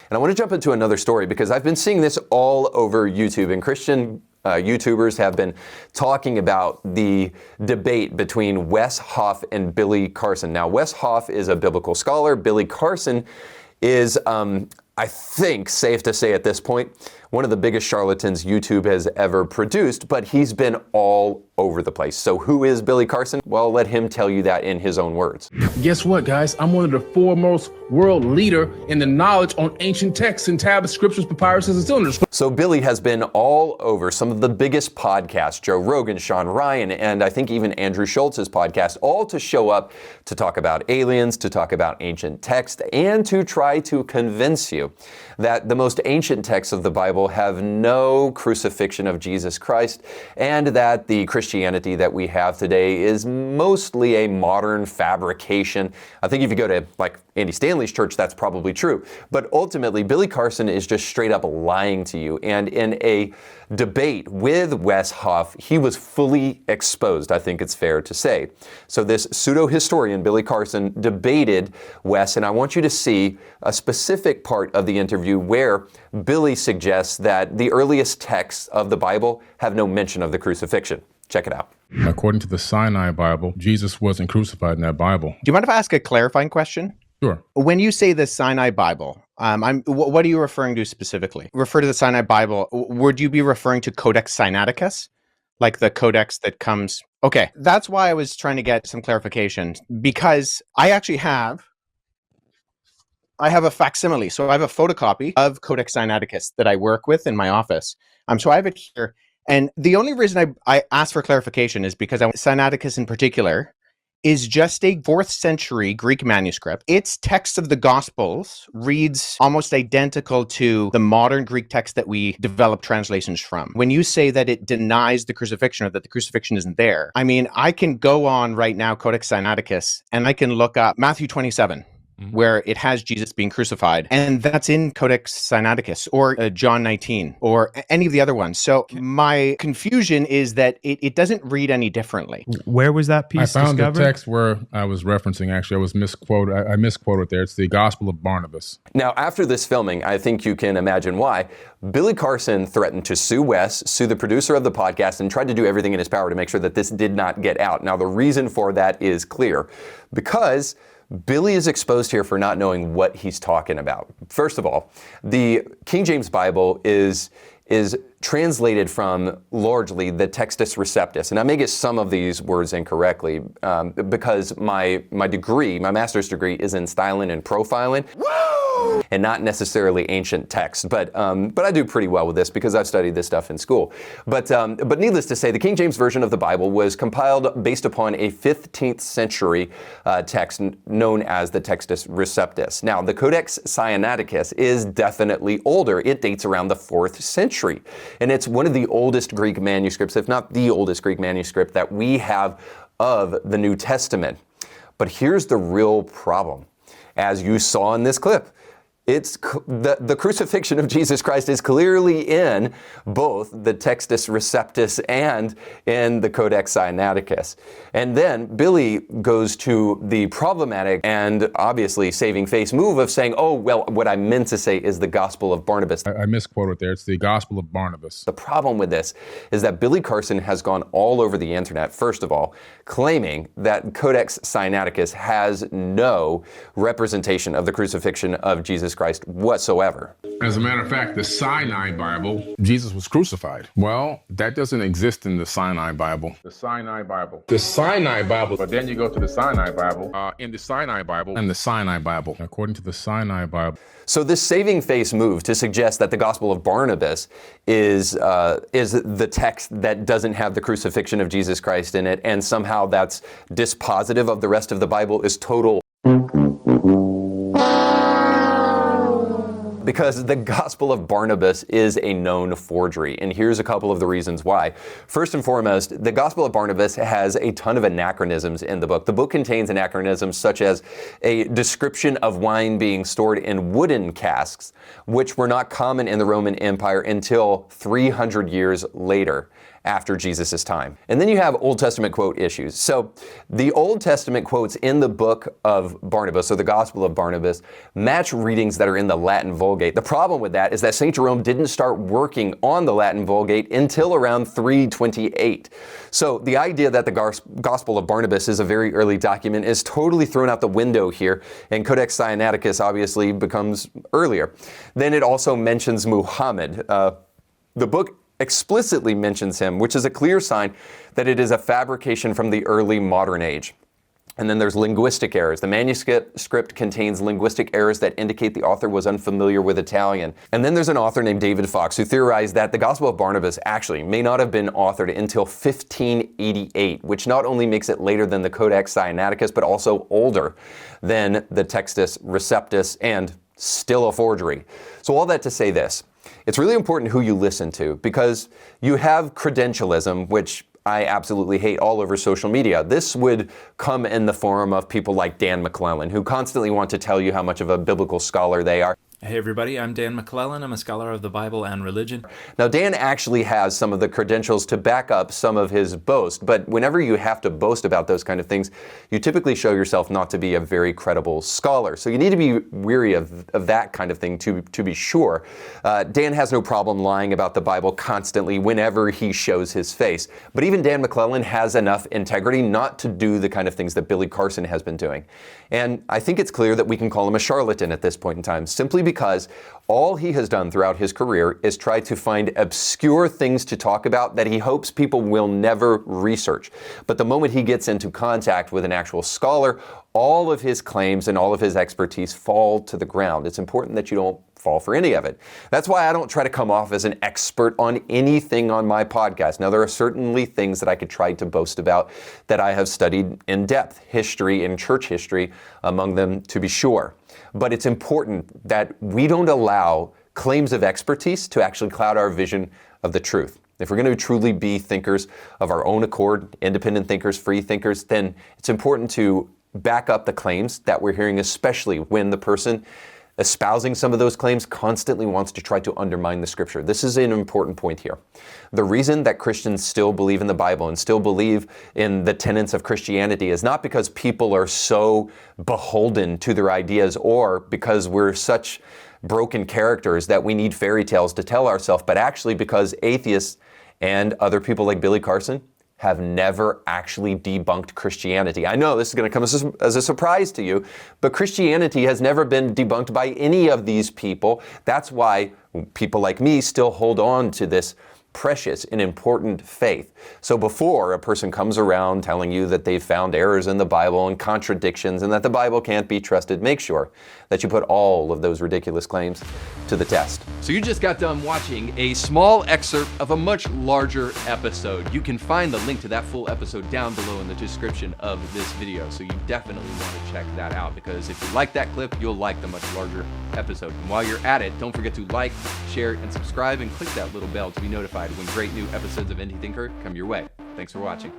And I want to jump into another story because I've been seeing this all over YouTube, and Christian YouTubers have been talking about the debate between Wes Huff and Billy Carson. Now, Wes Huff is a biblical scholar. Billy Carson is, I think, safe to say at this point, one of the biggest charlatans YouTube has ever produced, but he's been all over the place. So who is Billy Carson? Well, let him tell you that in his own words. Guess what, guys? I'm one of the foremost world leader in the knowledge on ancient texts and tablets, scriptures, papyruses, and cylinders. So Billy has been all over some of the biggest podcasts, Joe Rogan, Sean Ryan, and I think even Andrew Schultz's podcast, all to show up to talk about aliens, to talk about ancient text, and to try to convince you that the most ancient texts of the Bible have no crucifixion of Jesus Christ, and that the Christianity that we have today is mostly a modern fabrication. I think if you go to like Andy Stanley's church, that's probably true. But ultimately, Billy Carson is just straight up lying to you. And in a debate with Wes Huff, he was fully exposed, I think it's fair to say. So this pseudo-historian, Billy Carson, debated Wes, and I want you to see a specific part of the interview where Billy suggests that the earliest texts of the Bible have no mention of the crucifixion. Check it out. According to the Sinai Bible, Jesus wasn't crucified in that Bible. Do you mind if I ask a clarifying question? Sure. When you say the Sinai Bible, what are you referring to specifically? Refer to the Sinai Bible. Would you be referring to Codex Sinaiticus? Like the codex that comes... Okay, that's why I was trying to get some clarification, because I actually have a facsimile. So I have a photocopy of Codex Sinaiticus that I work with in my office. So I have it here. And the only reason I asked for clarification is because Sinaiticus in particular is just a 4th century Greek manuscript. Its text of the Gospels reads almost identical to the modern Greek text that we develop translations from. When you say that it denies the crucifixion or that the crucifixion isn't there, I mean, I can go on right now, Codex Sinaiticus, and I can look up Matthew 27. Where it has Jesus being crucified. And that's in Codex Sinaiticus or John 19 or any of the other ones. So my confusion is that it doesn't read any differently. Where was that piece I found discovered? the text where I was referencing, actually, I was misquoted. I misquoted there. It's the Gospel of Barnabas. Now, after this filming, I think you can imagine why. Billy Carson threatened to sue Wes, sue the producer of the podcast, and tried to do everything in his power to make sure that this did not get out. Now, the reason for that is clear, because Billy is exposed here for not knowing what he's talking about. First of all, the King James Bible is translated from largely the Textus Receptus. And I may get some of these words incorrectly because my master's degree is in styling and profiling. Woo! And not necessarily ancient text, but I do pretty well with this because I've studied this stuff in school. But needless to say, the King James Version of the Bible was compiled based upon a 15th century text known as the Textus Receptus. Now, the Codex Sinaiticus is definitely older. It dates around the 4th century, and it's one of the oldest Greek manuscripts, if not the oldest Greek manuscript that we have of the New Testament. But here's the real problem. As you saw in this clip, it's the crucifixion of Jesus Christ is clearly in both the Textus Receptus and in the Codex Sinaiticus. And then Billy goes to the problematic and obviously saving face move of saying, oh, well, what I meant to say is the Gospel of Barnabas. I misquoted there. It's the Gospel of Barnabas. The problem with this is that Billy Carson has gone all over the internet, first of all, claiming that Codex Sinaiticus has no representation of the crucifixion of Jesus Christ whatsoever. As a matter of fact, the Sinai Bible, Jesus was crucified. Well, that doesn't exist in the Sinai Bible. The Sinai Bible. The Sinai Bible. But then you go to the Sinai Bible. In the Sinai Bible. And the Sinai Bible. According to the Sinai Bible. So this saving face move to suggest that the Gospel of Barnabas is the text that doesn't have the crucifixion of Jesus Christ in it, and somehow that's dispositive of the rest of the Bible, is total. Because the Gospel of Barnabas is a known forgery, and here's a couple of the reasons why. First and foremost, the Gospel of Barnabas has a ton of anachronisms in the book. The book contains anachronisms such as a description of wine being stored in wooden casks, which were not common in the Roman Empire until 300 years later. after Jesus' time. And then you have Old Testament quote issues. So the Old Testament quotes in the book of Barnabas, or the Gospel of Barnabas, match readings that are in the Latin Vulgate. The problem with that is that St. Jerome didn't start working on the Latin Vulgate until around 328. So the idea that the Gospel of Barnabas is a very early document is totally thrown out the window here, and Codex Sinaiticus obviously becomes earlier. Then it also mentions Muhammad. The book explicitly mentions him, which is a clear sign that it is a fabrication from the early modern age. And then there's linguistic errors. The manuscript contains linguistic errors that indicate the author was unfamiliar with Italian. And then there's an author named David Fox who theorized that the Gospel of Barnabas actually may not have been authored until 1588, which not only makes it later than the Codex Sinaiticus, but also older than the Textus Receptus, and still a forgery. So all that to say this: it's really important who you listen to, because you have credentialism, which I absolutely hate, all over social media. This would come in the form of people like Dan McClellan, who constantly want to tell you how much of a biblical scholar they are. Hey everybody, I'm Dan McClellan. I'm a scholar of the Bible and religion. Now, Dan actually has some of the credentials to back up some of his boast, but whenever you have to boast about those kind of things, you typically show yourself not to be a very credible scholar. So you need to be weary of that kind of thing to be sure. Dan has no problem lying about the Bible constantly whenever he shows his face. But even Dan McClellan has enough integrity not to do the kind of things that Billy Carson has been doing. And I think it's clear that we can call him a charlatan at this point in time, simply because all he has done throughout his career is try to find obscure things to talk about that he hopes people will never research. But the moment he gets into contact with an actual scholar, all of his claims and all of his expertise fall to the ground. It's important that you don't fall for any of it. That's why I don't try to come off as an expert on anything on my podcast. Now, there are certainly things that I could try to boast about that I have studied in depth, history and church history among them, to be sure. But it's important that we don't allow claims of expertise to actually cloud our vision of the truth. If we're going to truly be thinkers of our own accord, independent thinkers, free thinkers, then it's important to back up the claims that we're hearing, especially when the person espousing some of those claims constantly wants to try to undermine the scripture. This is an important point here. The reason that Christians still believe in the Bible and still believe in the tenets of Christianity is not because people are so beholden to their ideas or because we're such broken characters that we need fairy tales to tell ourselves, but actually because atheists and other people like Billy Carson have never actually debunked Christianity. I know this is going to come as a surprise to you, but Christianity has never been debunked by any of these people. That's why people like me still hold on to this precious and important faith. So before a person comes around telling you that they've found errors in the Bible and contradictions and that the Bible can't be trusted, make sure that you put all of those ridiculous claims to the test. So you just got done watching a small excerpt of a much larger episode. You can find the link to that full episode down below in the description of this video. So you definitely want to check that out, because if you like that clip, you'll like the much larger episode. And while you're at it, don't forget to like, share, and subscribe, and click that little bell to be notified when great new episodes of Indie Thinker come your way. Thanks for watching.